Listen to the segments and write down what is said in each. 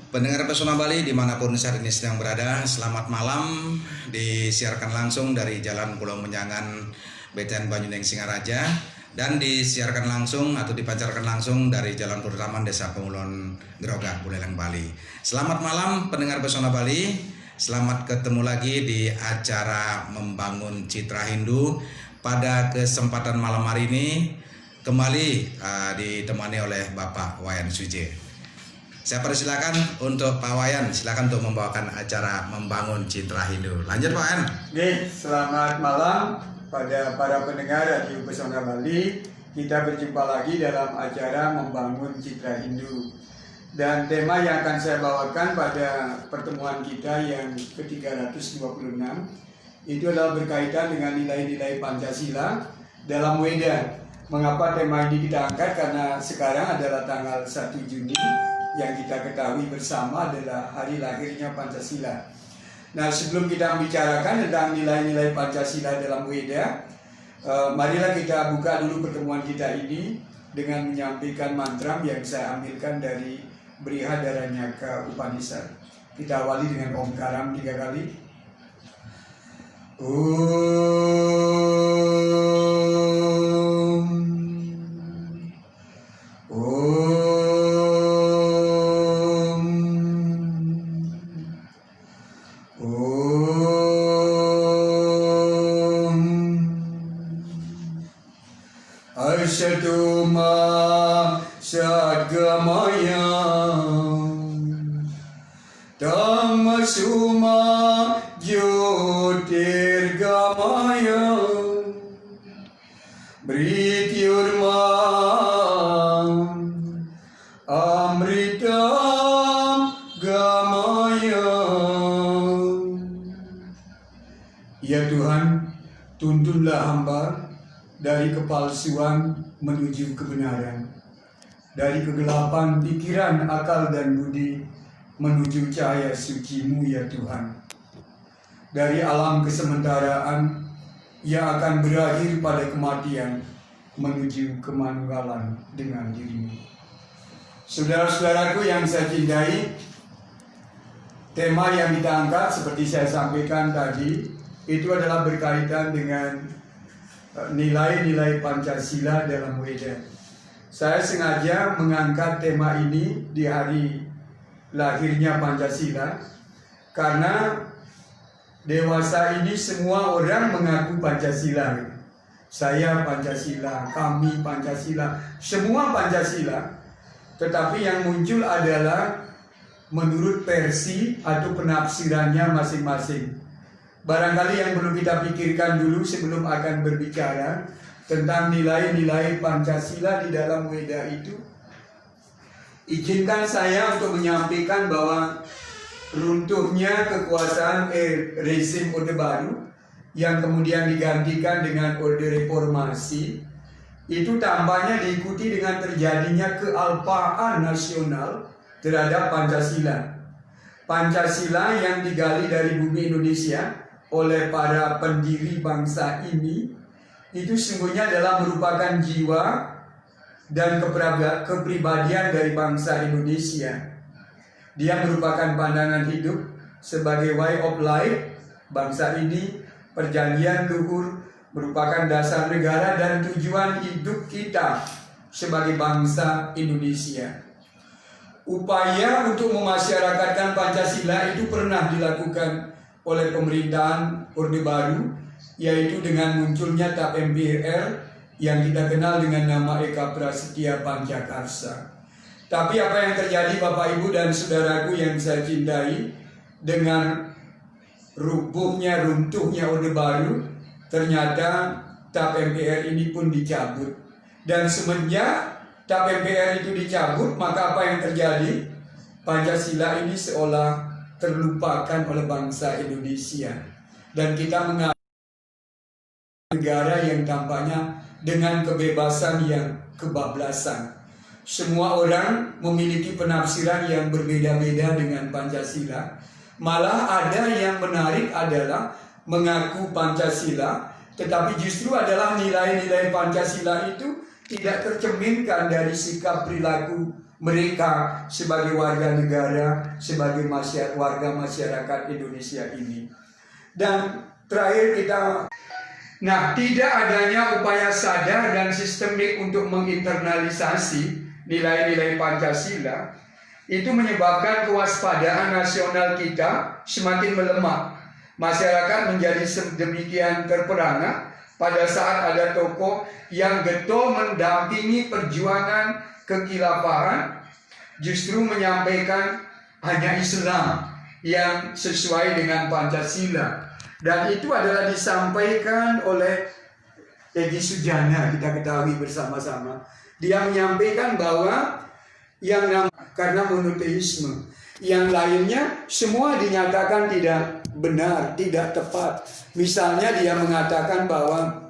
Pendengar Pesona Bali dimanapun saat ini sedang berada, selamat malam. Disiarkan langsung dari Jalan Pulau Menjangan, Beten Banyuning Singaraja, dan disiarkan langsung atau dipancarkan langsung dari Jalan Purutaman Desa Pengulon Grogak, Buleleng, Bali. Selamat malam pendengar Pesona Bali, selamat ketemu lagi di acara Membangun Citra Hindu. Pada kesempatan malam hari ini kembali ditemani oleh Bapak Wayan Suje. Saya persilakan untuk Pak Wayan, silakan untuk membawakan acara Membangun Citra Hindu. Lanjut Pak Wayan. Oke, selamat malam pada para pendengar Radio Pesona Bali. Kita berjumpa lagi dalam acara Membangun Citra Hindu. Dan tema yang akan saya bawakan pada pertemuan kita yang ke-326 itu adalah berkaitan dengan nilai-nilai Pancasila dalam Weda. Mengapa tema ini kita angkat? Karena sekarang adalah tanggal 1 Juni yang kita ketahui bersama adalah hari lahirnya Pancasila. Nah, sebelum kita membicarakan tentang nilai-nilai Pancasila dalam Weda, marilah kita buka dulu pertemuan kita ini dengan menyampaikan mantra yang saya ambilkan dari Brihadaranyaka Upanishad. Kita awali dengan Omkaram 3 kali. Asyatuma Sadgamaya Dhammasuma Jyotirgamaya Brityurma Amritam Gamaya. Ya Tuhan, tuntunlah hamba dari kepalsuan menuju kebenaran, dari kegelapan pikiran, akal, dan budi menuju cahaya suci-Mu ya Tuhan. Dari alam kesementaraan yang akan berakhir pada kematian menuju kemanunggalan dengan diri-Mu. Saudara-saudaraku yang saya cintai, tema yang kita angkat seperti saya sampaikan tadi itu adalah berkaitan dengan nilai-nilai Pancasila dalam Weda. Saya sengaja mengangkat tema ini di hari lahirnya Pancasila karena dewasa ini semua orang mengaku Pancasila. Saya Pancasila, kami Pancasila, semua Pancasila. Tetapi yang muncul adalah menurut versi atau penafsirannya masing-masing. Barangkali yang perlu kita pikirkan dulu sebelum akan berbicara tentang nilai-nilai Pancasila di dalam Weda itu, izinkan saya untuk menyampaikan bahwa runtuhnya kekuasaan rezim Orde Baru yang kemudian digantikan dengan Orde Reformasi itu tampaknya diikuti dengan terjadinya kealpaan nasional terhadap Pancasila. Pancasila yang digali dari bumi Indonesia oleh para pendiri bangsa ini itu sungguhnya adalah merupakan jiwa dan kepribadian dari bangsa Indonesia. Dia merupakan pandangan hidup sebagai way of life bangsa ini, perjanjian luhur, merupakan dasar negara dan tujuan hidup kita sebagai bangsa Indonesia. Upaya untuk memasyarakatkan Pancasila itu pernah dilakukan oleh pemerintahan Orde Baru, yaitu dengan munculnya TAP MPR yang kita kenal dengan nama Eka Prasetya Pancakarsa. Tapi apa yang terjadi Bapak Ibu dan Saudaraku yang saya cintai, dengan runtuhnya Orde Baru, ternyata TAP MPR ini pun dicabut. Dan semenjak TAP MPR itu dicabut, maka apa yang terjadi? Pancasila ini seolah terlupakan oleh bangsa Indonesia. Dan kita mengalami negara yang tampaknya dengan kebebasan yang kebablasan. Semua orang memiliki penafsiran yang berbeda-beda dengan Pancasila. Malah ada yang menarik adalah mengaku Pancasila, tetapi justru adalah nilai-nilai Pancasila itu tidak tercerminkan dari sikap perilaku mereka sebagai warga negara, sebagai warga masyarakat Indonesia ini. Dan terakhir tidak adanya upaya sadar dan sistemik untuk menginternalisasi nilai-nilai Pancasila itu menyebabkan kewaspadaan nasional kita semakin melemah. Masyarakat menjadi sedemikian terperangah pada saat ada tokoh yang getol mendampingi perjuangan kekhilafahan, justru menyampaikan hanya Islam yang sesuai dengan Pancasila. Dan itu adalah disampaikan oleh Egy Sujana, kita ketahui bersama-sama. Dia menyampaikan bahwa karena monoteisme, yang lainnya semua dinyatakan tidak benar, tidak tepat. Misalnya dia mengatakan bahwa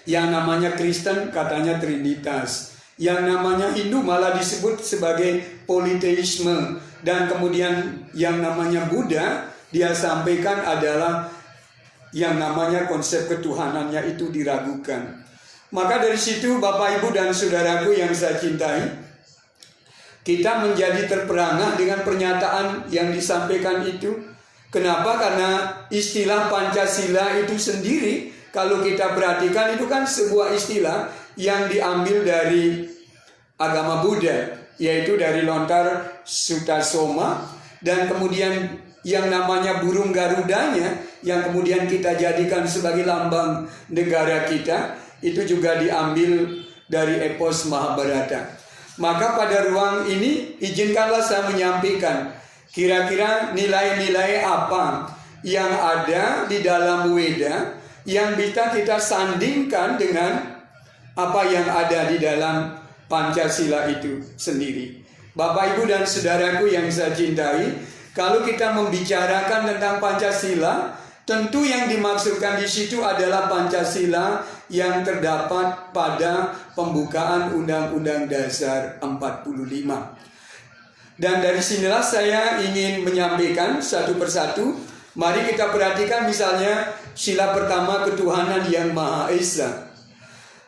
yang namanya Kristen katanya Trinitas, yang namanya Hindu malah disebut sebagai politeisme, dan kemudian yang namanya Buddha dia sampaikan adalah yang namanya konsep ketuhanannya itu diragukan. Maka dari situ Bapak Ibu dan Saudaraku yang saya cintai, kita menjadi terperangah dengan pernyataan yang disampaikan itu. Kenapa? Karena istilah Pancasila itu sendiri, kalau kita perhatikan, itu kan sebuah istilah yang diambil dari agama Buddha, yaitu dari lontar Sutasoma, dan kemudian yang namanya burung Garudanya yang kemudian kita jadikan sebagai lambang negara kita, itu juga diambil dari epos Mahabharata. Maka pada ruang ini izinkanlah saya menyampaikan kira-kira nilai-nilai apa yang ada di dalam Weda yang bisa kita sandingkan dengan apa yang ada di dalam Pancasila itu sendiri. Bapak, Ibu, dan Saudaraku yang saya cintai, kalau kita membicarakan tentang Pancasila, tentu yang dimaksudkan di situ adalah Pancasila yang terdapat pada pembukaan Undang-Undang Dasar 45. Dan dari sinilah saya ingin menyampaikan satu persatu. Mari kita perhatikan misalnya sila pertama, ketuhanan yang Maha Esa.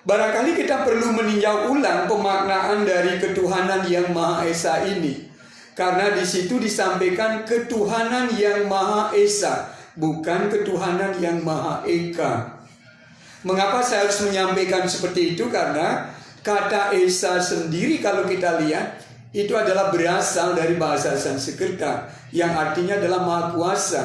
Barangkali kita perlu meninjau ulang pemaknaan dari ketuhanan yang Maha Esa ini. Karena di situ disampaikan ketuhanan yang Maha Esa, bukan ketuhanan yang Maha Eka. Mengapa saya harus menyampaikan seperti itu? Karena kata Esa sendiri kalau kita lihat itu adalah berasal dari bahasa Sanskerta yang artinya adalah Maha Kuasa.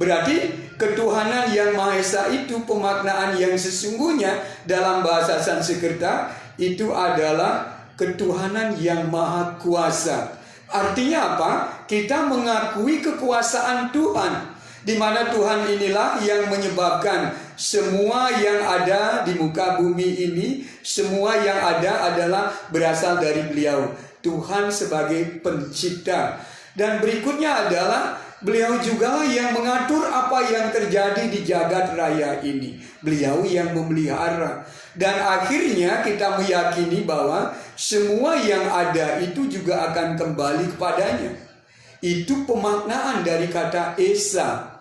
Berarti ketuhanan yang Maha Esa itu pemaknaan yang sesungguhnya dalam bahasa Sanskerta itu adalah ketuhanan yang Maha Kuasa. Artinya apa? Kita mengakui kekuasaan Tuhan, di mana Tuhan inilah yang menyebabkan semua yang ada di muka bumi ini, semua yang ada adalah berasal dari Beliau, Tuhan sebagai pencipta. Dan berikutnya adalah Beliau juga yang mengatur apa yang terjadi di jagat raya ini. Beliau yang memelihara. Dan akhirnya kita meyakini bahwa semua yang ada itu juga akan kembali kepadanya. Itu pemaknaan dari kata Esa.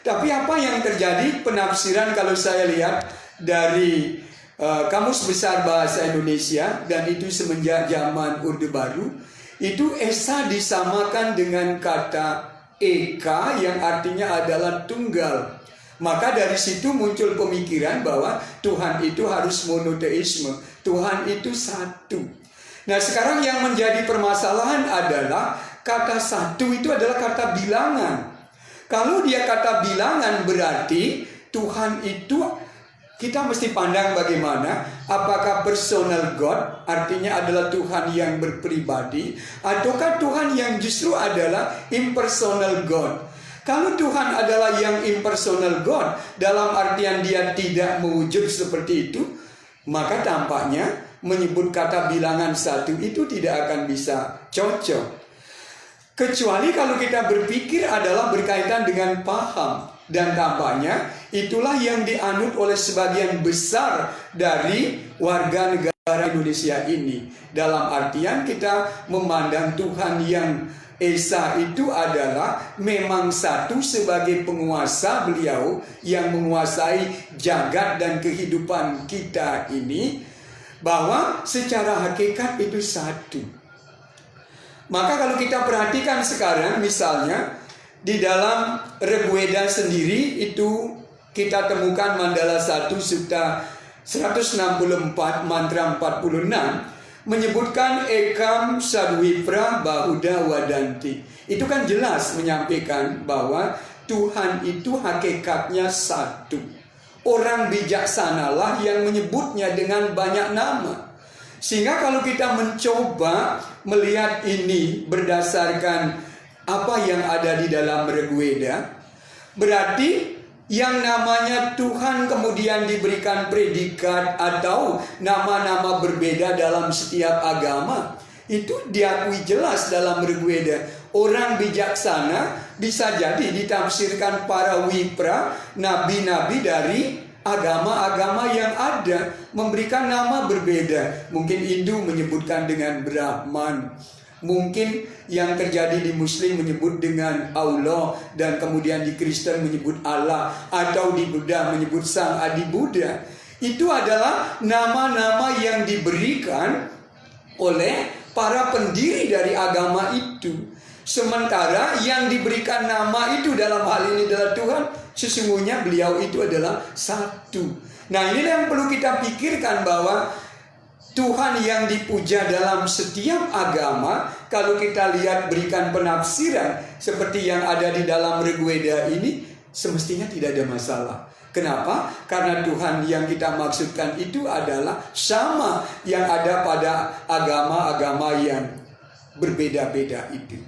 Tapi apa yang terjadi penafsiran kalau saya lihat dari Kamus Besar Bahasa Indonesia, dan itu semenjak zaman Orde Baru, itu Esa disamakan dengan kata Eka yang artinya adalah tunggal. Maka dari situ muncul pemikiran bahwa Tuhan itu harus monoteisme, Tuhan itu satu. Nah, sekarang yang menjadi permasalahan adalah kata satu itu adalah kata bilangan. Kalau dia kata bilangan berarti Tuhan itu kita mesti pandang bagaimana, apakah personal God artinya adalah Tuhan yang berpribadi, ataukah Tuhan yang justru adalah impersonal God. Kalau Tuhan adalah yang impersonal God, dalam artian dia tidak mewujud seperti itu, maka tampaknya menyebut kata bilangan satu itu tidak akan bisa cocok. Kecuali kalau kita berpikir adalah berkaitan dengan paham. Dan tampaknya itulah yang dianut oleh sebagian besar dari warga negara Indonesia ini. Dalam artian kita memandang Tuhan yang Esa itu adalah memang satu sebagai penguasa Beliau yang menguasai jagat dan kehidupan kita ini, bahwa secara hakikat itu satu. Maka kalau kita perhatikan sekarang misalnya di dalam Rigveda sendiri itu kita temukan mandala 1 sutta 164 mantra 46 menyebutkan ekam sadwipra bahuda wadanti. Itu kan jelas menyampaikan bahwa Tuhan itu hakikatnya satu. Orang bijaksanalah yang menyebutnya dengan banyak nama. Sehingga kalau kita mencoba melihat ini berdasarkan apa yang ada di dalam Rigveda, berarti yang namanya Tuhan kemudian diberikan predikat atau nama-nama berbeda dalam setiap agama, itu diakui jelas dalam Rigveda. Orang bijaksana bisa jadi ditafsirkan para wipra, nabi-nabi dari agama-agama yang ada, memberikan nama berbeda. Mungkin Hindu menyebutkan dengan Brahman, mungkin yang terjadi di Muslim menyebut dengan Allah, dan kemudian di Kristen menyebut Allah, atau di Buddha menyebut Sang Adi Buddha. Itu adalah nama-nama yang diberikan oleh para pendiri dari agama itu. Sementara yang diberikan nama itu dalam hal ini adalah Tuhan, sesungguhnya beliau itu adalah satu. Nah, ini yang perlu kita pikirkan, bahwa Tuhan yang dipuja dalam setiap agama, kalau kita lihat berikan penafsiran seperti yang ada di dalam Rigveda ini, semestinya tidak ada masalah. Kenapa? Karena Tuhan yang kita maksudkan itu adalah sama yang ada pada agama-agama yang berbeda-beda itu.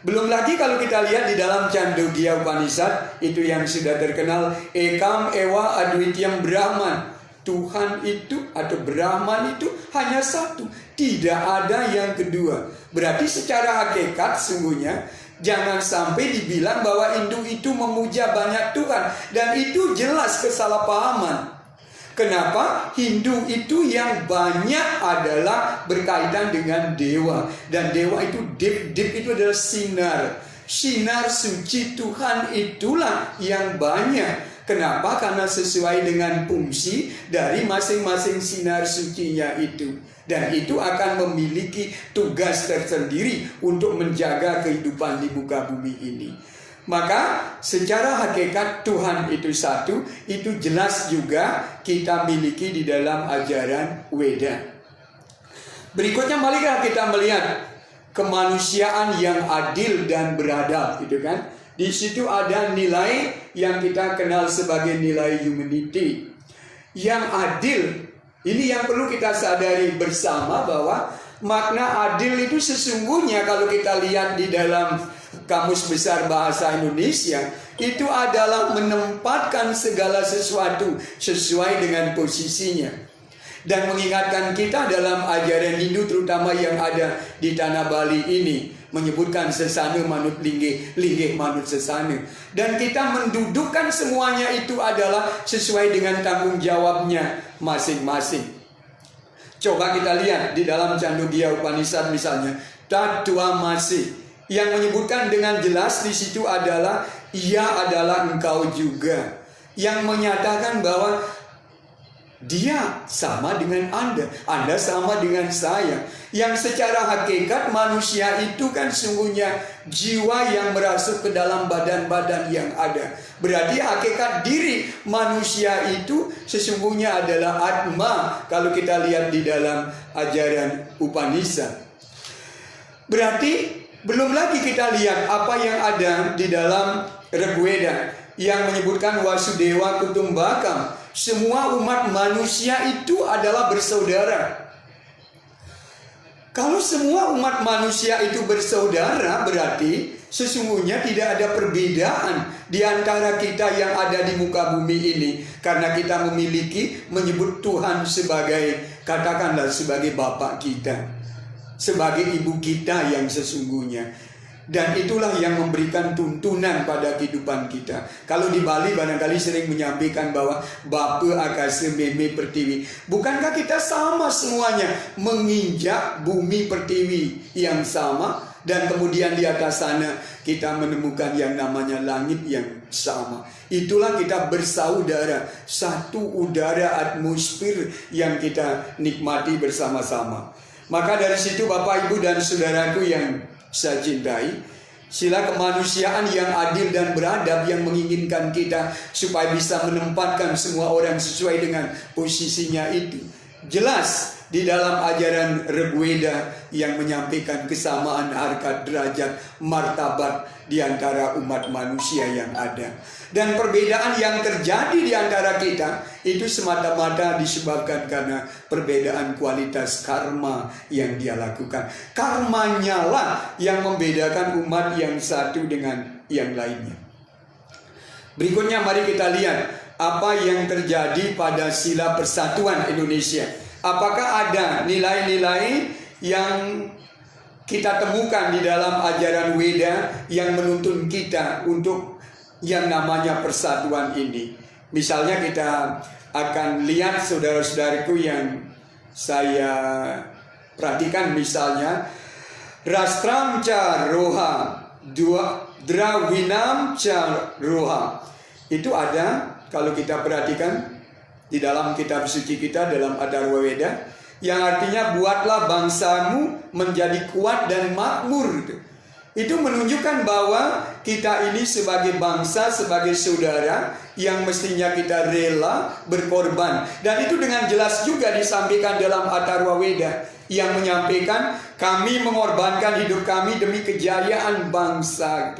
Belum lagi kalau kita lihat di dalam Chandogya Upanishad, itu yang sudah terkenal, Ekam Ewa Adwityam Brahman. Tuhan itu atau Brahman itu hanya satu, tidak ada yang kedua. Berarti secara hakikat sungguhnya jangan sampai dibilang bahwa Hindu itu memuja banyak Tuhan, dan itu jelas kesalahpahaman. Kenapa? Hindu itu yang banyak adalah berkaitan dengan dewa. Dan dewa itu deep itu adalah sinar. Sinar suci Tuhan itulah yang banyak. Kenapa? Karena sesuai dengan fungsi dari masing-masing sinar sucinya itu. Dan itu akan memiliki tugas tersendiri untuk menjaga kehidupan di muka bumi ini. Maka secara hakikat Tuhan itu satu, itu jelas juga kita miliki di dalam ajaran Weda. Berikutnya marilah kita melihat kemanusiaan yang adil dan beradab, gitu kan? Di situ ada nilai yang kita kenal sebagai nilai humanity. Yang adil, ini yang perlu kita sadari bersama, bahwa makna adil itu sesungguhnya kalau kita lihat di dalam Kamus Besar Bahasa Indonesia, itu adalah menempatkan segala sesuatu sesuai dengan posisinya. Dan mengingatkan kita dalam ajaran Hindu terutama yang ada di tanah Bali ini, menyebutkan sesana manut linggih, linggih manut sesana. Dan kita mendudukkan semuanya itu adalah sesuai dengan tanggung jawabnya masing-masing. Coba kita lihat di dalam Chandogya Upanishad misalnya, Tattva Masi, yang menyebutkan dengan jelas di situ adalah ia adalah engkau juga, yang menyatakan bahwa dia sama dengan Anda sama dengan saya. Yang secara hakikat manusia itu kan sungguhnya jiwa yang merasuk ke dalam badan-badan yang ada. Berarti hakikat diri manusia itu sesungguhnya adalah Atma, kalau kita lihat di dalam ajaran Upanishad. Berarti belum lagi kita lihat apa yang ada di dalam Rigveda yang menyebutkan Wasudewa Kutumbakam. Semua umat manusia itu adalah bersaudara. Kalau semua umat manusia itu bersaudara, berarti sesungguhnya tidak ada perbedaan di antara kita yang ada di muka bumi ini. Karena kita memiliki menyebut Tuhan sebagai, katakanlah sebagai Bapa kita, sebagai ibu kita yang sesungguhnya. Dan itulah yang memberikan tuntunan pada kehidupan kita. Kalau di Bali barangkali sering menyampaikan bahwa Bapa Akasa Meme Pertiwi. Bukankah kita sama semuanya menginjak bumi pertiwi yang sama? Dan kemudian di atas sana kita menemukan yang namanya langit yang sama. Itulah kita bersaudara, satu udara atmosfer yang kita nikmati bersama-sama. Maka dari situ Bapak, Ibu, dan saudaraku yang saya cintai, sila kemanusiaan yang adil dan beradab yang menginginkan kita supaya bisa menempatkan semua orang sesuai dengan posisinya itu jelas di dalam ajaran Rig-Veda yang menyampaikan kesamaan harkat, derajat, martabat di antara umat manusia yang ada. Dan perbedaan yang terjadi di antara kita itu semata-mata disebabkan karena perbedaan kualitas karma yang dia lakukan. Karmanya lah yang membedakan umat yang satu dengan yang lainnya. Berikutnya mari kita lihat apa yang terjadi pada sila persatuan Indonesia. Apakah ada nilai-nilai yang kita temukan di dalam ajaran Weda yang menuntun kita untuk yang namanya persatuan ini? Misalnya kita akan lihat saudara-saudariku yang saya perhatikan, misalnya Rastram Ca Roha Drawinam Ca Roha. Itu ada, kalau kita perhatikan di dalam kitab suci kita, dalam Atharva Veda, yang artinya buatlah bangsamu menjadi kuat dan makmur. Itu menunjukkan bahwa kita ini sebagai bangsa, sebagai saudara yang mestinya kita rela berkorban. Dan itu dengan jelas juga disampaikan dalam Atharva Veda yang menyampaikan kami mengorbankan hidup kami demi kejayaan bangsa.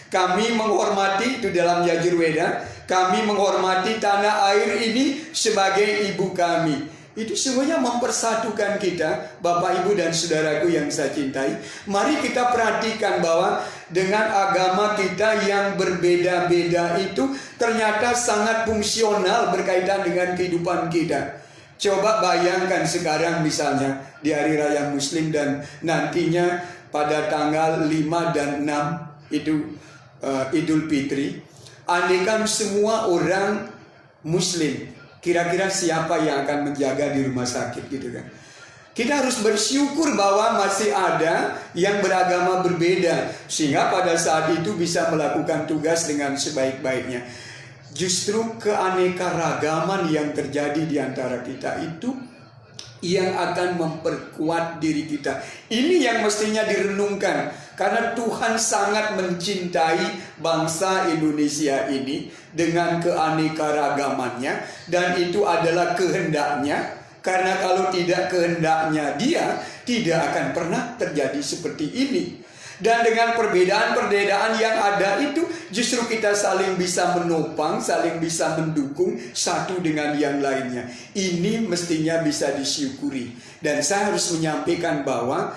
Kami menghormati, itu dalam Yajurveda, kami menghormati tanah air ini sebagai ibu kami. Itu semuanya mempersatukan kita, Bapak, Ibu, dan saudaraku yang saya cintai. Mari kita perhatikan bahwa dengan agama kita yang berbeda-beda itu ternyata sangat fungsional berkaitan dengan kehidupan kita. Coba bayangkan sekarang misalnya di Hari Raya Muslim dan nantinya pada tanggal 5 dan 6 itu Idul Fitri. Andaikan semua orang Muslim, kira-kira siapa yang akan menjaga di rumah sakit gitu kan? Kita harus bersyukur bahwa masih ada yang beragama berbeda, sehingga pada saat itu bisa melakukan tugas dengan sebaik-baiknya. Justru keanekaragaman yang terjadi di antara kita itu yang akan memperkuat diri kita. Ini yang mestinya direnungkan, karena Tuhan sangat mencintai bangsa Indonesia ini dengan keanekaragamannya, dan itu adalah kehendaknya. Karena kalau tidak kehendaknya Dia, tidak akan pernah terjadi seperti ini. Dan dengan perbedaan-perbedaan yang ada itu, justru kita saling bisa menopang, saling bisa mendukung satu dengan yang lainnya. Ini mestinya bisa disyukuri. Dan saya harus menyampaikan bahwa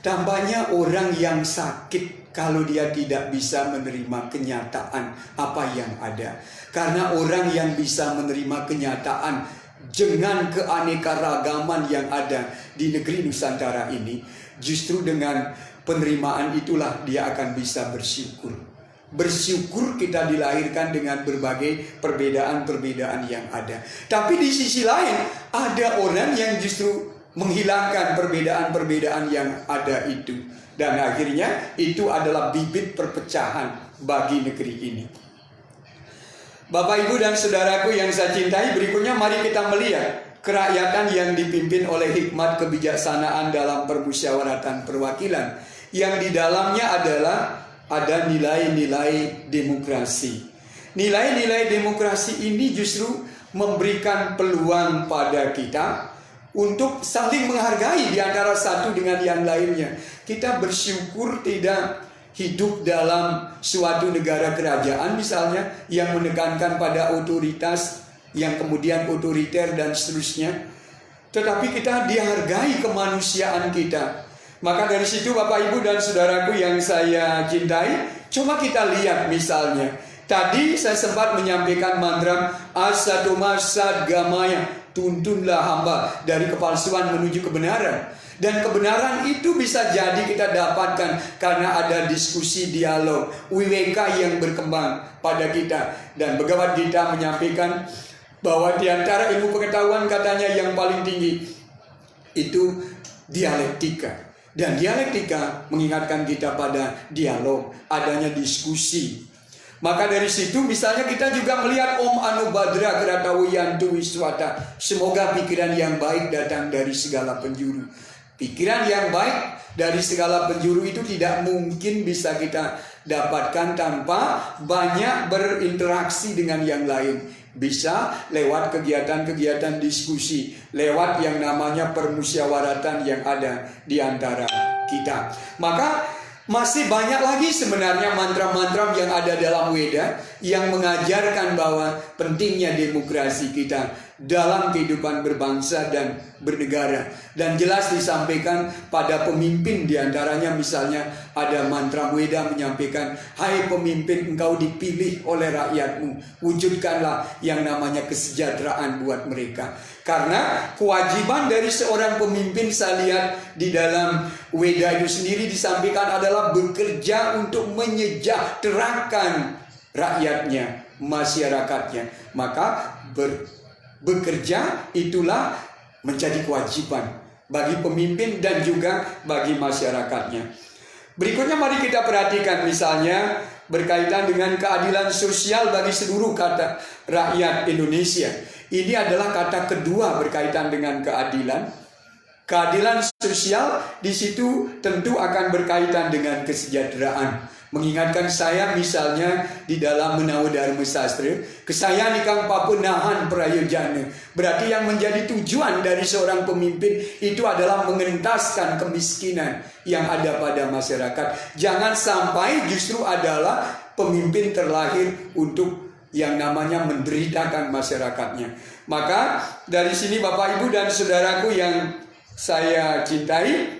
tampaknya orang yang sakit kalau dia tidak bisa menerima kenyataan apa yang ada. Karena orang yang bisa menerima kenyataan dengan keanekaragaman yang ada di negeri Nusantara ini, justru dengan penerimaan itulah dia akan bisa bersyukur. Bersyukur kita dilahirkan dengan berbagai perbedaan-perbedaan yang ada. Tapi di sisi lain ada orang yang justru menghilangkan perbedaan-perbedaan yang ada itu. Dan akhirnya itu adalah bibit perpecahan bagi negeri ini. Bapak, Ibu, dan saudaraku yang saya cintai, berikutnya mari kita melihat kerakyatan yang dipimpin oleh hikmat kebijaksanaan dalam permusyawaratan perwakilan, yang di dalamnya adalah ada nilai-nilai demokrasi. Nilai-nilai demokrasi ini justru memberikan peluang pada kita untuk saling menghargai di antara satu dengan yang lainnya. Kita bersyukur tidak hidup dalam suatu negara kerajaan misalnya yang menekankan pada otoritas yang kemudian otoriter dan seterusnya. Tetapi kita dihargai kemanusiaan kita. Maka dari situ Bapak, Ibu, dan saudaraku yang saya cintai, coba kita lihat misalnya. Tadi saya sempat menyampaikan mantra Asatoma Sadgamaya, tuntunlah hamba dari kepalsuan menuju kebenaran. Dan kebenaran itu bisa jadi kita dapatkan karena ada diskusi, dialog, wiweka yang berkembang pada kita. Dan Bhagavad Gita menyampaikan bahwa di antara ilmu pengetahuan katanya yang paling tinggi itu dialektika. Dan dialektika mengingatkan kita pada dialog, adanya diskusi. Maka dari situ misalnya kita juga melihat Om Anubhadra Kratawiyantu Wiswata. Semoga pikiran yang baik datang dari segala penjuru. Pikiran yang baik dari segala penjuru itu tidak mungkin bisa kita dapatkan tanpa banyak berinteraksi dengan yang lain. Bisa lewat kegiatan-kegiatan diskusi, lewat yang namanya permusyawaratan yang ada di antara kita. Maka masih banyak lagi sebenarnya mantra-mantra yang ada dalam Weda yang mengajarkan bahwa pentingnya demokrasi kita dalam kehidupan berbangsa dan bernegara. Dan jelas disampaikan pada pemimpin, diantaranya misalnya ada mantra Weda menyampaikan, hai pemimpin, engkau dipilih oleh rakyatmu, wujudkanlah yang namanya kesejahteraan buat mereka. Karena kewajiban dari seorang pemimpin, saya lihat di dalam Weda itu sendiri disampaikan adalah bekerja untuk menyejahterakan rakyatnya, masyarakatnya. Maka bekerja itulah menjadi kewajiban bagi pemimpin dan juga bagi masyarakatnya. Berikutnya mari kita perhatikan misalnya berkaitan dengan keadilan sosial bagi seluruh kata rakyat Indonesia. Ini adalah kata kedua berkaitan dengan keadilan. Keadilan sosial di situ tentu akan berkaitan dengan kesejahteraan. Mengingatkan saya misalnya di dalam Menawa Dharma Sastra, kesayaan ikang papunahan prayojana. Berarti yang menjadi tujuan dari seorang pemimpin itu adalah mengentaskan kemiskinan yang ada pada masyarakat. Jangan sampai justru adalah pemimpin terlahir untuk yang namanya menderitakan masyarakatnya. Maka dari sini Bapak Ibu dan saudaraku yang saya cintai,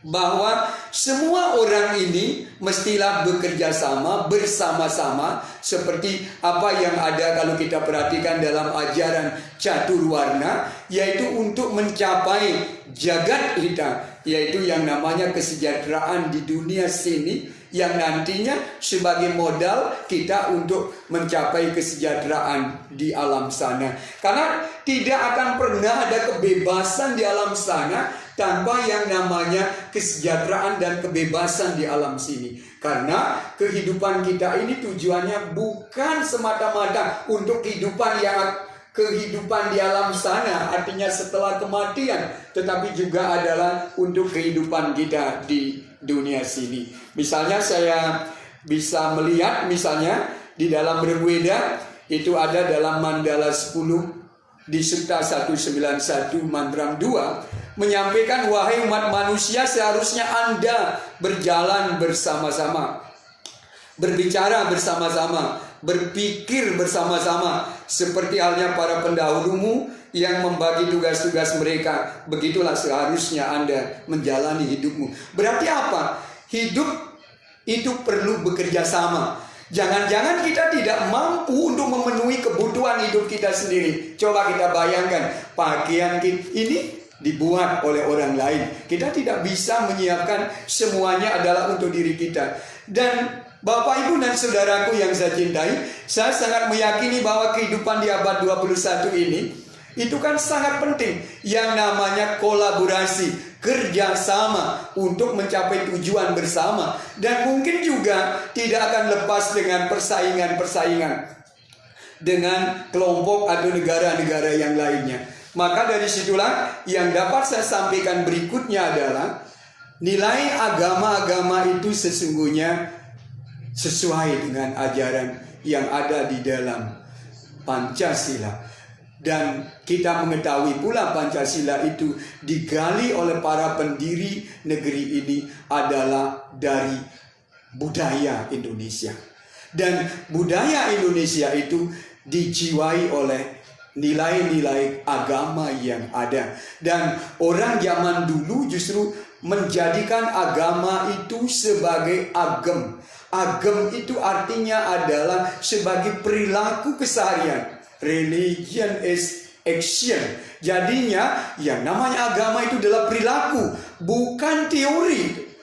bahwa semua orang ini mestilah bekerja sama, bersama-sama, seperti apa yang ada kalau kita perhatikan dalam ajaran Caturwarna, yaitu untuk mencapai jagat hita, yaitu yang namanya kesejahteraan di dunia sini, yang nantinya sebagai modal kita untuk mencapai kesejahteraan di alam sana. Karena tidak akan pernah ada kebebasan di alam sana tanpa yang namanya kesejahteraan dan kebebasan di alam sini. Karena kehidupan kita ini tujuannya bukan semata-mata untuk kehidupan di alam sana, artinya setelah kematian, tetapi juga adalah untuk kehidupan kita di dunia sini. Misalnya saya bisa melihat misalnya di dalam Rig-Weda itu ada dalam Mandala 10 di Sutta 191 Mantram 2 menyampaikan, wahai umat manusia, seharusnya Anda berjalan bersama-sama, berbicara bersama-sama, berpikir bersama-sama, seperti halnya para pendahulumu yang membagi tugas-tugas mereka. Begitulah seharusnya Anda menjalani hidupmu. Berarti apa? Hidup itu perlu bekerja sama. Jangan-jangan kita tidak mampu untuk memenuhi kebutuhan hidup kita sendiri. Coba kita bayangkan, pakaian kita ini dibuat oleh orang lain. Kita tidak bisa menyiapkan semuanya adalah untuk diri kita. Dan Bapak, Ibu, dan saudaraku yang saya cintai, saya sangat meyakini bahwa kehidupan di abad 21 ini itu kan sangat penting. Yang namanya kolaborasi, kerjasama untuk mencapai tujuan bersama. Dan mungkin juga tidak akan lepas dengan persaingan-persaingan dengan kelompok atau negara-negara yang lainnya. Maka dari situlah yang dapat saya sampaikan berikutnya adalah nilai agama-agama itu sesungguhnya sesuai dengan ajaran yang ada di dalam Pancasila. Dan kita mengetahui pula Pancasila itu digali oleh para pendiri negeri ini adalah dari budaya Indonesia. Dan budaya Indonesia itu dijiwai oleh nilai-nilai agama yang ada. Dan orang zaman dulu justru menjadikan agama itu sebagai agem. Agem itu artinya adalah sebagai perilaku keseharian. Religion is action. Jadinya yang namanya agama itu adalah perilaku, bukan teori.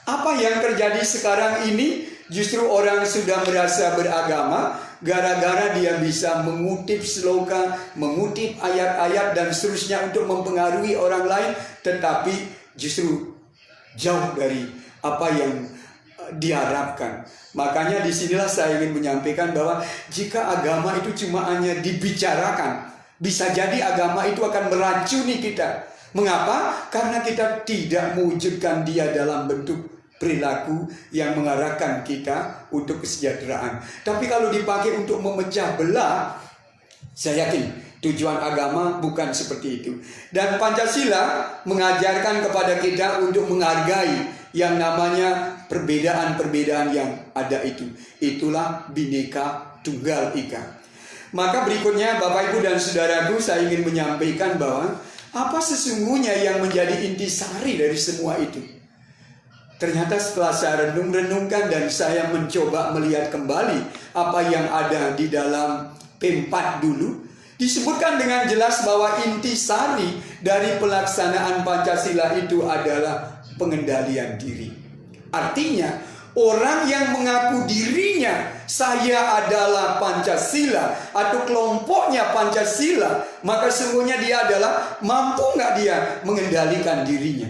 Apa yang terjadi sekarang ini, justru orang sudah merasa beragama gara-gara dia bisa mengutip sloka, mengutip ayat-ayat dan seterusnya untuk mempengaruhi orang lain, tetapi justru jauh dari apa yang diharapkan. Makanya disinilah saya ingin menyampaikan bahwa jika agama itu cuma hanya dibicarakan, bisa jadi agama itu akan meracuni kita. Mengapa? Karena kita tidak mewujudkan dia dalam bentuk perilaku yang mengarahkan kita untuk kesejahteraan. Tapi kalau dipakai untuk memecah belah, saya yakin tujuan agama bukan seperti itu. Dan Pancasila mengajarkan kepada kita untuk menghargai yang namanya perbedaan-perbedaan yang ada itu. Itulah Bhinneka Tunggal Ika. Maka berikutnya Bapak Ibu dan Saudaraku, saya ingin menyampaikan bahwa apa sesungguhnya yang menjadi intisari dari semua itu. Ternyata setelah saya renung-renungkan dan saya mencoba melihat kembali apa yang ada di dalam P4 dulu, disebutkan dengan jelas bahwa intisari dari pelaksanaan Pancasila itu adalah pengendalian diri. Artinya, orang yang mengaku dirinya saya adalah Pancasila atau kelompoknya Pancasila, maka sesungguhnya dia adalah mampu nggak dia mengendalikan dirinya.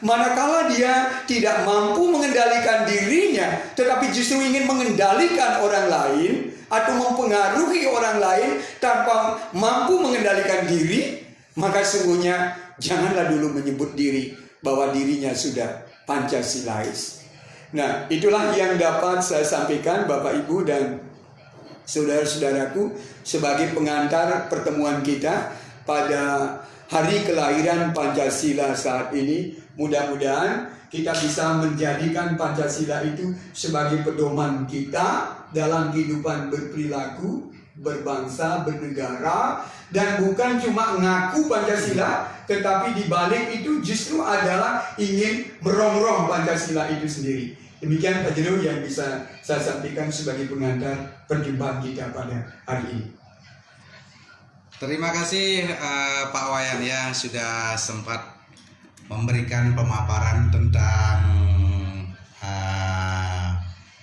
Manakala dia tidak mampu mengendalikan dirinya, tetapi justru ingin mengendalikan orang lain atau mempengaruhi orang lain tanpa mampu mengendalikan diri, maka sesungguhnya janganlah dulu menyebut diri bahwa dirinya sudah Pancasilais. Nah, itulah yang dapat saya sampaikan Bapak Ibu dan saudara-saudaraku sebagai pengantar pertemuan kita pada hari kelahiran Pancasila saat ini. Mudah-mudahan kita bisa menjadikan Pancasila itu sebagai pedoman kita dalam kehidupan berperilaku, berbangsa, bernegara, dan bukan cuma ngaku Pancasila, tetapi di balik itu justru adalah ingin merongrong Pancasila itu sendiri. Demikian Pak Jero yang bisa saya sampaikan sebagai pengantar perjumpaan kita pada hari ini. Terima kasih Pak Wayan ya sudah sempat memberikan pemaparan tentang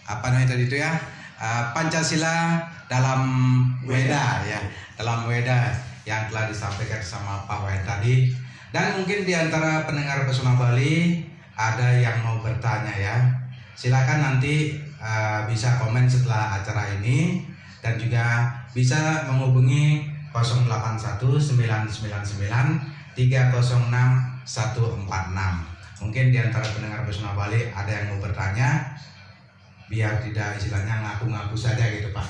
apa namanya tadi itu ya, Pancasila dalam Weda ya, dalam Weda yang telah disampaikan sama Pak Wayan tadi. Dan mungkin di antara pendengar Pesona Bali ada yang mau bertanya ya. Silakan nanti bisa komen setelah acara ini dan juga bisa menghubungi 081999306146. Mungkin di antara pendengar Pesona Bali ada yang mau bertanya, biar tidak istilahnya ngaku-ngaku saja gitu Pak.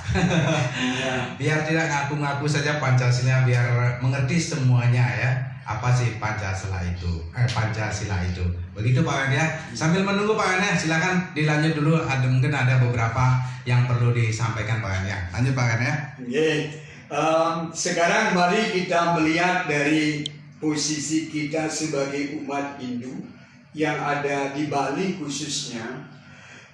Biar tidak ngaku-ngaku saja Pancasila, biar mengerti semuanya ya. Apa sih Pancasila itu? Pancasila itu. Begitu Pak Wen ya. Sambil menunggu Pak Wen ya, silakan dilanjut dulu. Mungkin ada beberapa yang perlu disampaikan Pak Wen ya. Lanjut Pak Wen ya. Sekarang mari kita melihat dari posisi kita sebagai umat Hindu yang ada di Bali khususnya.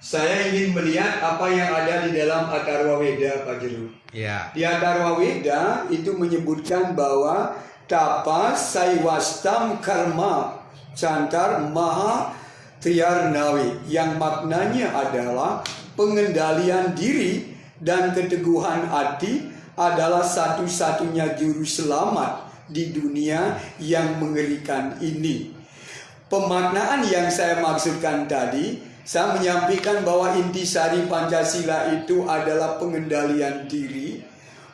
Saya ingin melihat apa yang ada di dalam Atharva Weda Pak Jero. Iya. Di Atharva Weda itu menyebutkan bahwa Tapa Saiwastam Karma Cantar Maha Triyarnawi, yang maknanya adalah pengendalian diri dan keteguhan hati adalah satu-satunya juru selamat di dunia yang mengerikan ini. Pemaknaan yang saya maksudkan tadi, saya menyampaikan bahwa intisari Pancasila itu adalah pengendalian diri.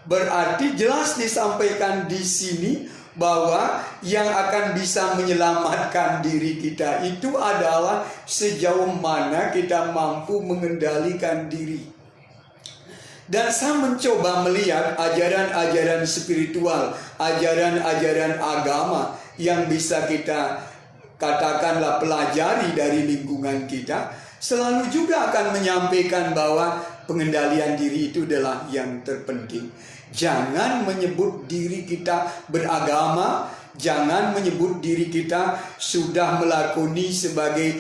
Berarti jelas disampaikan di sini bahwa yang akan bisa menyelamatkan diri kita itu adalah sejauh mana kita mampu mengendalikan diri. Dan saya mencoba melihat ajaran-ajaran spiritual, ajaran-ajaran agama yang bisa kita katakanlah pelajari dari lingkungan kita, selalu juga akan menyampaikan bahwa pengendalian diri itu adalah yang terpenting. Jangan menyebut diri kita beragama, jangan menyebut diri kita sudah melakoni sebagai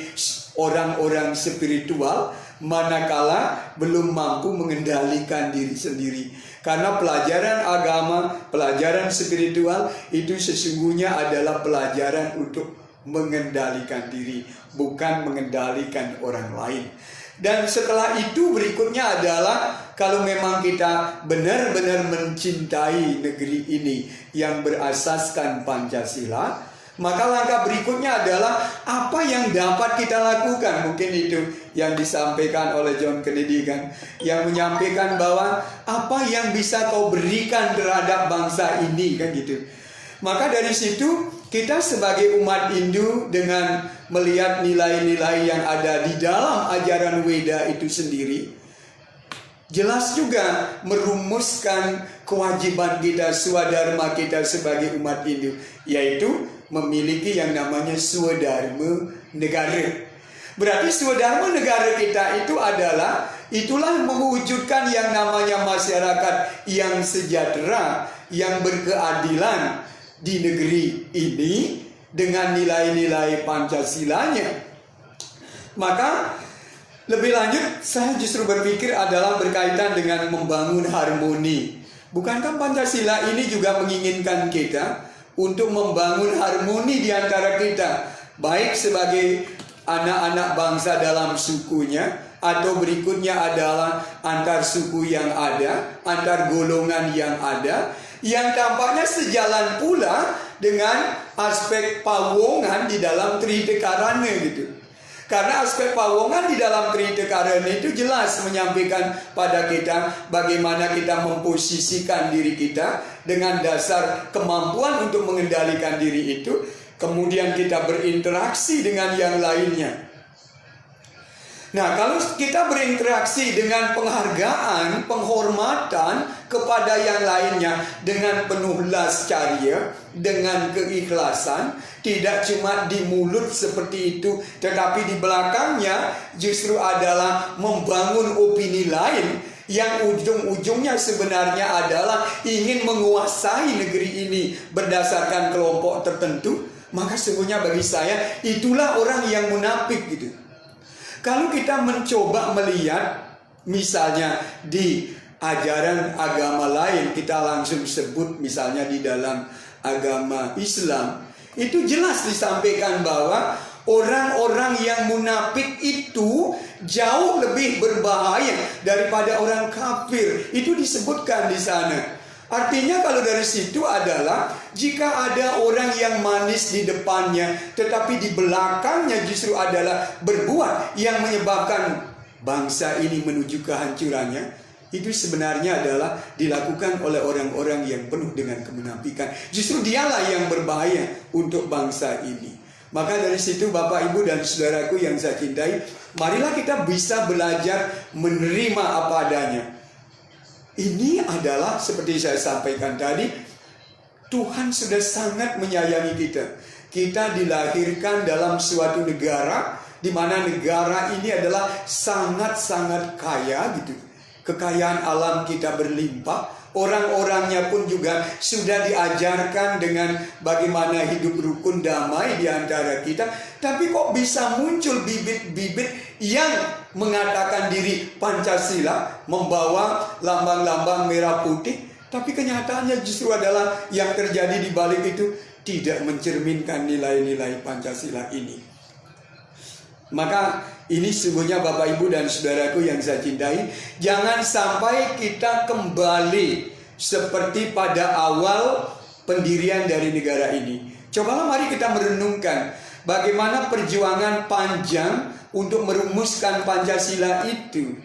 orang-orang spiritual, manakala belum mampu mengendalikan diri sendiri. Karena pelajaran agama, pelajaran spiritual itu sesungguhnya adalah pelajaran untuk mengendalikan diri, bukan mengendalikan orang lain. Dan setelah itu berikutnya adalah kalau memang kita benar-benar mencintai negeri ini yang berasaskan Pancasila, maka langkah berikutnya adalah apa yang dapat kita lakukan. Mungkin itu yang disampaikan oleh John Kennedy kan, yang menyampaikan bahwa apa yang bisa kau berikan terhadap bangsa ini kan gitu. Maka dari situ kita sebagai umat Hindu dengan melihat nilai-nilai yang ada di dalam ajaran Weda itu sendiri, jelas juga merumuskan kewajiban kita, swadharma kita sebagai umat Hindu, yaitu memiliki yang namanya swadharma negara. Berarti swadharma negara kita itu itulah mewujudkan yang namanya masyarakat yang sejahtera, yang berkeadilan di negeri ini dengan nilai-nilai Pancasilanya. Maka lebih lanjut saya justru berpikir adalah berkaitan dengan membangun harmoni. Bukankah Pancasila ini juga menginginkan kita untuk membangun harmoni di antara kita, baik sebagai anak-anak bangsa dalam sukunya, atau berikutnya adalah antar suku yang ada, antar golongan yang ada, yang tampaknya sejalan pula dengan aspek pawongan di dalam Tritekarana gitu. Karena aspek pawongan di dalam Tritekarana itu jelas menyampaikan pada kita bagaimana kita memposisikan diri kita dengan dasar kemampuan untuk mengendalikan diri itu, kemudian kita berinteraksi dengan yang lainnya. Nah, kalau kita berinteraksi dengan penghargaan, penghormatan kepada yang lainnya dengan penuh lascarya, dengan keikhlasan, tidak cuma di mulut seperti itu, tetapi di belakangnya justru adalah membangun opini lain yang ujung-ujungnya sebenarnya adalah ingin menguasai negeri ini berdasarkan kelompok tertentu, maka sungguhnya bagi saya itulah orang yang munafik gitu. Kalau kita mencoba melihat misalnya di ajaran agama lain, kita langsung sebut misalnya di dalam agama Islam, itu jelas disampaikan bahwa orang-orang yang munafik itu jauh lebih berbahaya daripada orang kafir. Itu disebutkan di sana. Artinya kalau dari situ adalah jika ada orang yang manis di depannya tetapi di belakangnya justru adalah berbuat yang menyebabkan bangsa ini menuju kehancurannya, itu sebenarnya adalah dilakukan oleh orang-orang yang penuh dengan kemunafikan. Justru dialah yang berbahaya untuk bangsa ini. Maka dari situ Bapak, Ibu, dan saudaraku yang saya cintai, marilah kita bisa belajar menerima apa adanya. Ini adalah seperti saya sampaikan tadi, Tuhan sudah sangat menyayangi kita. Kita dilahirkan dalam suatu negara di mana negara ini adalah sangat-sangat kaya gitu. Kekayaan alam kita berlimpah. Orang-orangnya pun juga sudah diajarkan dengan bagaimana hidup rukun damai di antara kita. Tapi kok bisa muncul bibit-bibit yang mengatakan diri Pancasila, membawa lambang-lambang merah putih, tapi kenyataannya justru adalah yang terjadi di balik itu tidak mencerminkan nilai-nilai Pancasila ini. Maka ini sungguhnya Bapak, Ibu, dan saudaraku yang saya cintai, jangan sampai kita kembali seperti pada awal pendirian dari negara ini. Cobalah mari kita merenungkan bagaimana perjuangan panjang untuk merumuskan Pancasila itu.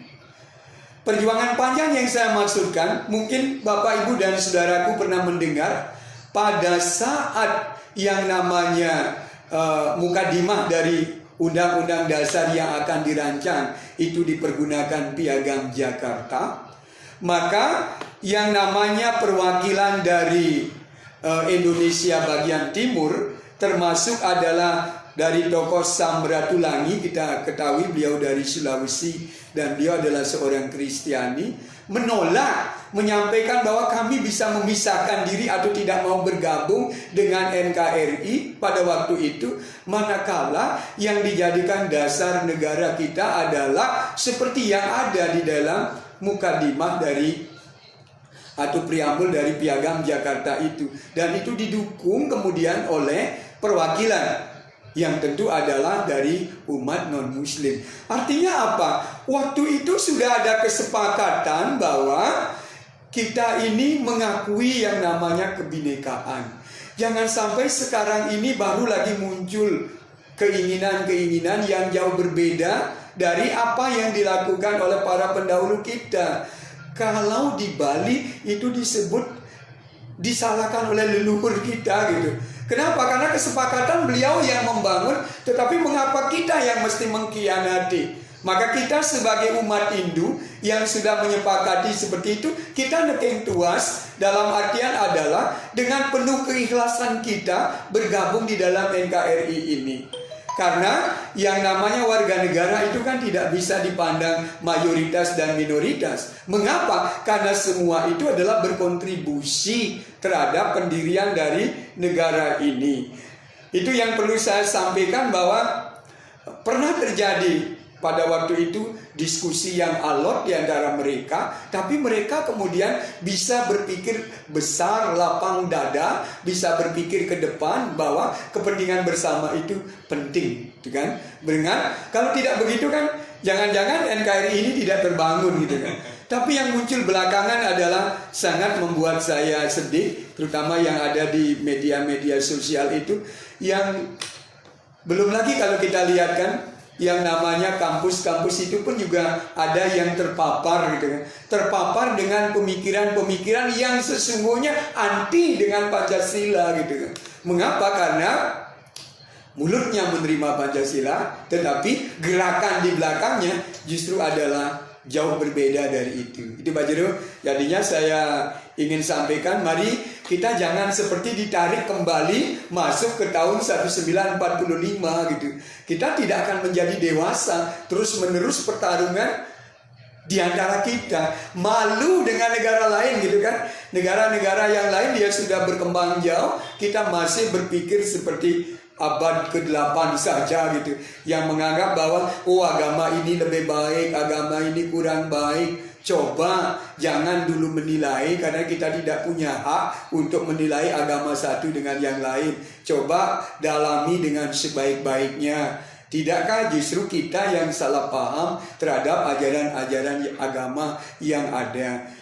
Perjuangan panjang yang saya maksudkan, mungkin Bapak, Ibu, dan saudaraku pernah mendengar pada saat yang namanya mukadimah dari Undang-Undang Dasar yang akan dirancang itu dipergunakan Piagam Jakarta, maka yang namanya perwakilan dari Indonesia bagian timur termasuk adalah dari tokoh Samratulangi. Kita ketahui beliau dari Sulawesi dan beliau adalah seorang Kristiani, menolak, menyampaikan bahwa kami bisa memisahkan diri atau tidak mau bergabung dengan NKRI pada waktu itu, manakala yang dijadikan dasar negara kita adalah seperti yang ada di dalam mukadimah dari atau preambul dari Piagam Jakarta itu, dan itu didukung kemudian oleh perwakilan yang tentu adalah dari umat non-muslim. Artinya apa? Waktu itu sudah ada kesepakatan bahwa kita ini mengakui yang namanya kebinekaan. Jangan sampai sekarang ini baru lagi muncul keinginan-keinginan yang jauh berbeda dari apa yang dilakukan oleh para pendahulu kita. Kalau di Bali itu disebut disalahkan oleh leluhur kita gitu. Kenapa? Karena kesepakatan beliau yang membangun, tetapi mengapa kita yang mesti mengkhianati? Maka kita sebagai umat Hindu yang sudah menyepakati seperti itu, kita nekeng tuas dalam artian adalah dengan penuh keikhlasan kita bergabung di dalam NKRI ini. Karena yang namanya warga negara itu kan tidak bisa dipandang mayoritas dan minoritas. Mengapa? Karena semua itu adalah berkontribusi terhadap pendirian dari negara ini. Itu yang perlu saya sampaikan, bahwa pernah terjadi pada waktu itu diskusi yang alot di antara mereka, tapi mereka kemudian bisa berpikir besar, lapang dada, bisa berpikir ke depan bahwa kepentingan bersama itu penting, gitu kan? Dengan kalau tidak begitu kan, jangan-jangan NKRI ini tidak terbangun, gitu kan? Tapi yang muncul belakangan adalah sangat membuat saya sedih, terutama yang ada di media-media sosial itu, yang belum lagi kalau kita lihat kan, yang namanya kampus-kampus itu pun juga ada yang terpapar gitu kan. Terpapar dengan pemikiran-pemikiran yang sesungguhnya anti dengan Pancasila gitu kan. Mengapa? Karena mulutnya menerima Pancasila, tetapi gerakan di belakangnya justru adalah jauh berbeda dari itu. Itu Pak Jero. Jadinya saya ingin sampaikan, mari kita jangan seperti ditarik kembali masuk ke tahun 1945 gitu. Kita tidak akan menjadi dewasa, terus menerus pertarungan di antara kita, malu dengan negara lain gitu kan. Negara-negara yang lain dia sudah berkembang jauh, kita masih berpikir seperti abad ke-8 saja gitu, yang menganggap bahwa oh agama ini lebih baik, agama ini kurang baik. Coba jangan dulu menilai, karena kita tidak punya hak untuk menilai agama satu dengan yang lain. Coba dalami dengan sebaik-baiknya. Tidakkah justru kita yang salah paham terhadap ajaran-ajaran agama yang ada?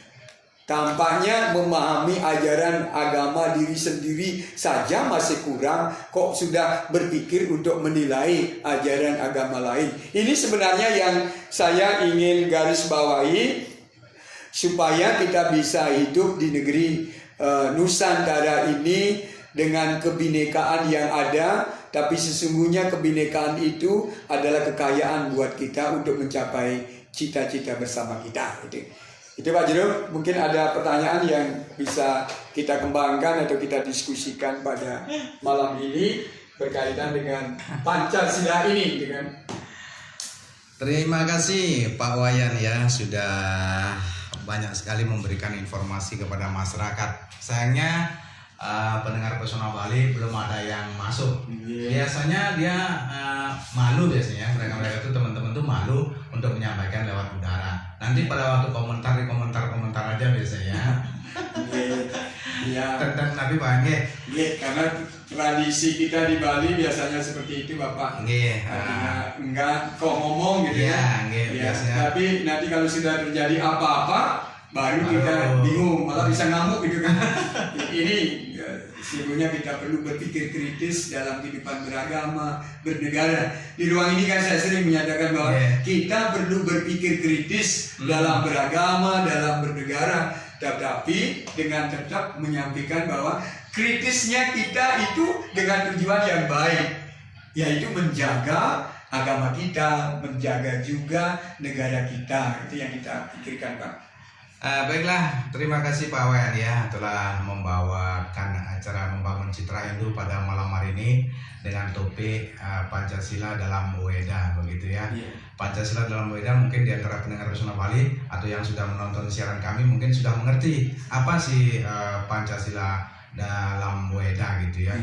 Tampaknya memahami ajaran agama diri sendiri saja masih kurang, kok sudah berpikir untuk menilai ajaran agama lain. Ini sebenarnya yang saya ingin garis bawahi, supaya kita bisa hidup di negeri Nusantara ini dengan kebinekaan yang ada. Tapi sesungguhnya kebinekaan itu adalah kekayaan buat kita untuk mencapai cita-cita bersama kita. Itu Pak Jero, mungkin ada pertanyaan yang bisa kita kembangkan atau kita diskusikan pada malam ini berkaitan dengan Pancasila ini, dengan. Terima kasih Pak Wayan ya, sudah banyak sekali memberikan informasi kepada masyarakat. Sayangnya pendengar Pesona Bali belum ada yang masuk. Biasanya dia malu biasanya, mereka itu teman-teman tuh malu untuk menyampaikan lewat udara. Nanti pada waktu komentar di komentar aja biasanya. Ya. Tentang Nabi Pak Nge. Karena tradisi kita di Bali biasanya seperti itu Bapak. Enggak kok ngomong gitu ya. Tapi nanti kalau sudah terjadi apa-apa baru kita bingung, malah bisa ngamuk gitu kan. Ini sesungguhnya kita perlu berpikir kritis dalam kehidupan beragama, bernegara. Di ruang ini kan saya sering menyatakan bahwa kita perlu berpikir kritis dalam beragama, dalam bernegara, tetapi dengan tetap menyampaikan bahwa kritisnya kita itu dengan tujuan yang baik, yaitu menjaga agama kita, menjaga juga negara kita. Itu yang kita pikirkan Pak. Baiklah, terima kasih Pak Wayan ya telah membawakan acara Membangun Citra Hindu pada malam hari ini dengan topik Pancasila dalam Weda, begitu ya. Pancasila dalam Weda, mungkin di antara pendengar Pesona Bali atau yang sudah menonton siaran kami mungkin sudah mengerti apa sih Pancasila dalam Weda gitu ya.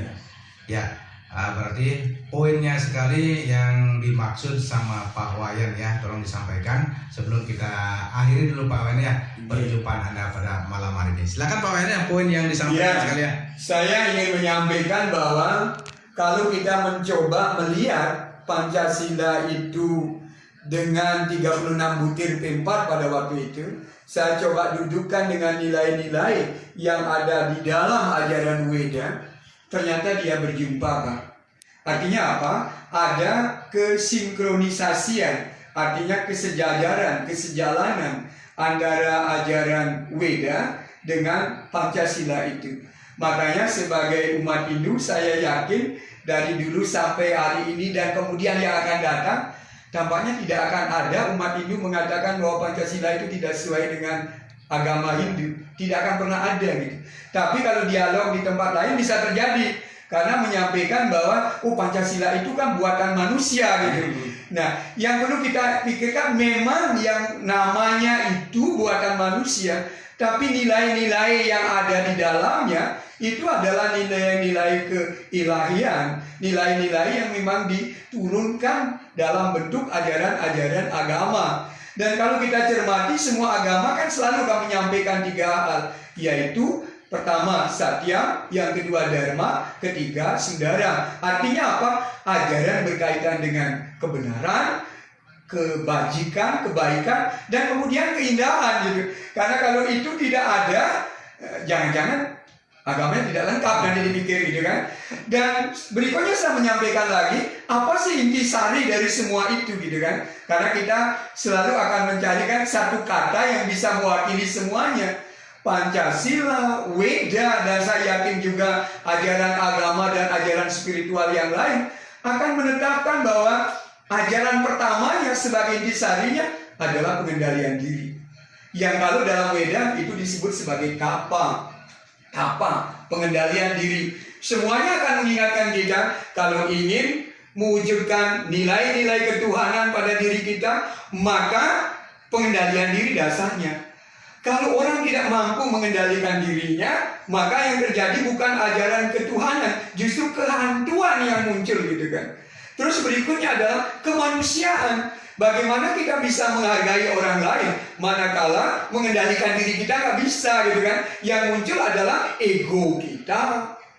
Ya, berarti poinnya sekali yang dimaksud sama Pak Wayan ya, tolong disampaikan sebelum kita akhiri dulu Pak Wayan ya perjumpaan Anda pada malam hari ini. Silakan Pak Wayan ya, poin yang disampaikan sekali ya. Saya ingin menyampaikan bahwa kalau kita mencoba melihat Pancasila itu dengan 36 butir P4 pada waktu itu, saya coba dudukkan dengan nilai-nilai yang ada di dalam ajaran Weda, ternyata dia berjumpa Pak. Artinya apa? Ada kesinkronisasian, artinya kesejajaran, kesejalanan antara ajaran Weda dengan Pancasila itu. Makanya sebagai umat Hindu saya yakin dari dulu sampai hari ini dan kemudian yang akan datang, tampaknya tidak akan ada umat Hindu mengatakan bahwa Pancasila itu tidak sesuai dengan agama Hindu. Tidak akan pernah ada gitu. Tapi kalau dialog di tempat lain bisa terjadi, karena menyampaikan bahwa Pancasila itu kan buatan manusia gitu. Nah, yang perlu kita pikirkan memang yang namanya itu buatan manusia, tapi nilai-nilai yang ada di dalamnya itu adalah nilai-nilai keilahian, nilai-nilai yang memang diturunkan dalam bentuk ajaran-ajaran agama. Dan kalau kita cermati, semua agama kan selalu akan menyampaikan 3 hal, yaitu pertama satya, yang kedua dharma, ketiga sundara. Artinya apa? Ajaran berkaitan dengan kebenaran, kebajikan, kebaikan, dan kemudian keindahan gitu. Karena kalau itu tidak ada, jangan-jangan agamanya tidak lengkap, nanti dipikir gitu kan. Dan berikutnya saya menyampaikan lagi, apa sih intisari dari semua itu gitu kan. Karena kita selalu akan mencarikan satu kata yang bisa mewakili semuanya. Pancasila, Weda, dan saya yakin juga ajaran agama dan ajaran spiritual yang lain akan menetapkan bahwa ajaran pertamanya sebagai intisarinya adalah pengendalian diri. Yang kalau dalam Weda itu disebut sebagai kapa, pengendalian diri. Semuanya akan mengingatkan kita kalau ingin mewujudkan nilai-nilai ketuhanan pada diri kita, maka pengendalian diri dasarnya. Kalau orang tidak mampu mengendalikan dirinya, maka yang terjadi bukan ajaran ketuhanan, justru kehantuan yang muncul gitu kan. Terus berikutnya adalah kemanusiaan. Bagaimana kita bisa menghargai orang lain, manakala mengendalikan diri kita nggak bisa gitu kan. Yang muncul adalah ego kita.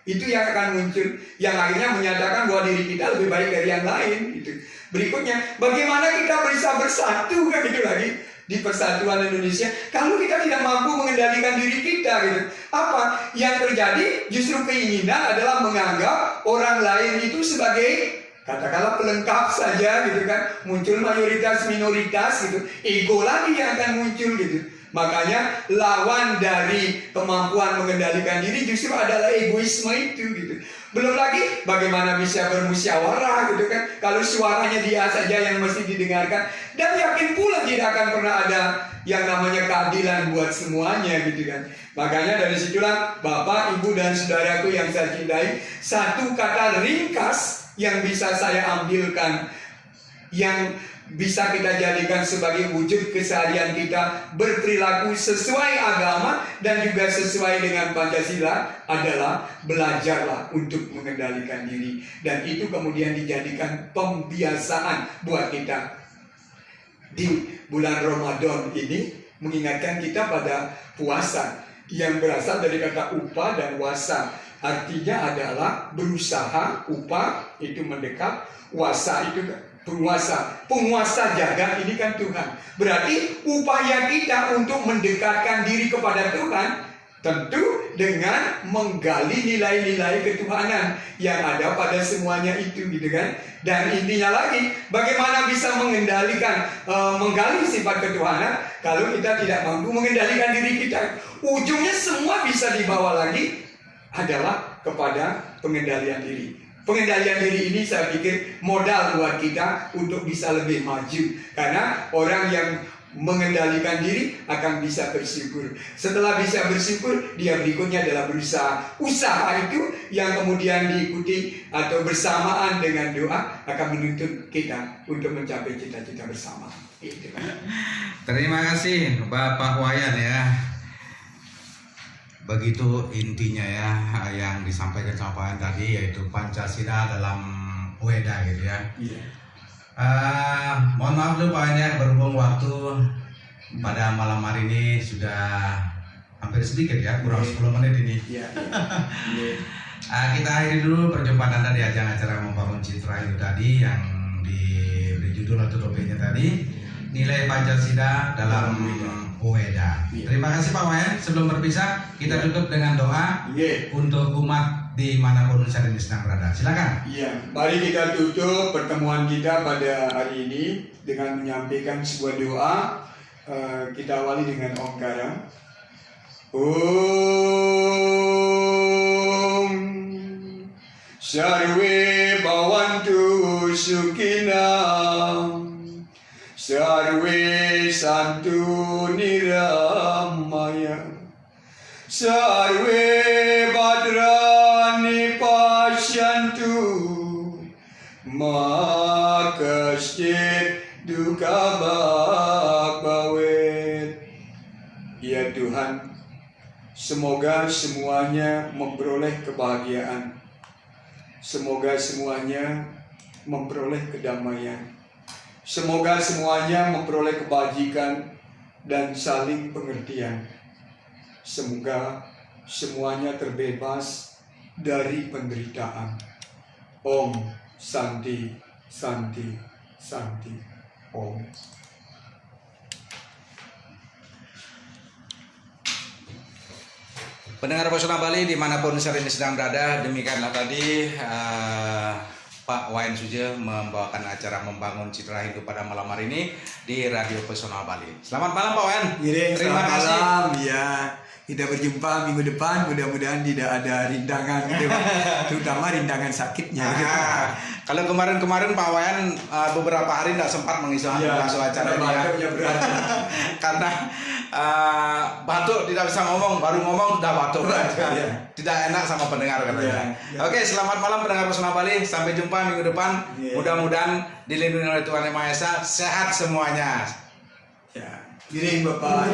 Itu yang akan muncul, yang akhirnya menyatakan bahwa diri kita lebih baik dari yang lain gitu. Berikutnya, bagaimana kita bisa bersatu kan gitu lagi. Di persatuan Indonesia, kalau kita tidak mampu mengendalikan diri kita gitu, apa yang terjadi? Justru keinginan adalah menganggap orang lain itu sebagai katakanlah pelengkap saja gitu kan. Muncul mayoritas minoritas gitu, ego lagi yang akan muncul gitu. Makanya lawan dari kemampuan mengendalikan diri justru adalah egoisme itu gitu. Belum lagi bagaimana bisa bermusyawarah gitu kan, kalau suaranya dia saja yang mesti didengarkan. Dan yakin pula tidak akan pernah ada yang namanya keadilan buat semuanya gitu kan. Makanya dari situlah Bapak, Ibu, dan saudaraku yang saya cintai, satu kata ringkas yang bisa saya ambilkan, yang bisa kita jadikan sebagai wujud keseharian kita berperilaku sesuai agama dan juga sesuai dengan Pancasila adalah belajarlah untuk mengendalikan diri. Dan itu kemudian dijadikan pembiasaan buat kita. Di bulan Ramadan ini mengingatkan kita pada puasa yang berasal dari kata upah dan wasa. Artinya adalah berusaha, upah itu mendekat, wasa itu penguasa jagat ini kan Tuhan. Berarti upaya kita untuk mendekatkan diri kepada Tuhan tentu dengan menggali nilai-nilai ketuhanan yang ada pada semuanya itu gitu kan. Dan intinya lagi, bagaimana bisa mengendalikan, menggali sifat ketuhanan kalau kita tidak mampu mengendalikan diri kita. Ujungnya semua bisa dibawa lagi adalah kepada pengendalian diri. Pengendalian diri ini saya pikir modal buat kita untuk bisa lebih maju. Karena orang yang mengendalikan diri akan bisa bersyukur. Setelah bisa bersyukur, dia berikutnya adalah berusaha. Usaha itu yang kemudian diikuti atau bersamaan dengan doa akan menuntut kita untuk mencapai cita-cita bersama. Itu. Terima kasih Bapak Wayan ya. Begitu intinya ya yang disampaikan sama Pak Wayan tadi, yaitu Pancasila dalam Weda gitu ya. Iya. Mohon maaf dulu Pak Wayan ya, berhubung waktu pada malam hari ini sudah hampir sedikit ya, kurang 10 menit ini. Iya. Kita akhiri dulu perjumpaan Anda di ajang acara Membangun Citra itu tadi yang diberi judul atau topiknya tadi, nilai Pancasila dalam Weda. Terima kasih Pak Wayan. Sebelum berpisah, kita tutup dengan doa untuk umat dimanapun saat ini sedang berada. Silakan. Iya, mari kita tutup pertemuan kita pada hari ini dengan menyampaikan sebuah doa. Kita awali dengan Omkara. Om Sarwe Bhavantu Sukhinam Sarwe Santu Niramaya Sarwe Bhadrani Pashyantu Makasjid Duka Bhagawet. Ya Tuhan, semoga semuanya memperoleh kebahagiaan. Semoga semuanya memperoleh kedamaian. Semoga semuanya memperoleh kebajikan dan saling pengertian. Semoga semuanya terbebas dari penderitaan. Om Santi, Santi, Santi. Om. Pendengar Pesona Bali dimanapun saat ini sedang berada, demikianlah tadi Pak Wayan Suje membawakan acara membangun citra Hindu pada malam hari ini di Radio Pesona Bali. Selamat malam Pak Wayan. Terima kasih. Ya, kita berjumpa minggu depan. Mudah-mudahan tidak ada rintangan, terutama rintangan sakitnya. Kalau kemarin Pak Wayan beberapa hari tidak sempat mengisi acara ini karena batuk, tidak bisa ngomong, baru ngomong sudah batuk. Tidak enak sama pendengar katanya. Oke, selamat malam pendengar Pesona Bali. Sampai jumpa minggu depan. Mudah-mudahan dilindungi oleh Tuhan Yang Maha Esa. Sehat semuanya. Giring Bapak.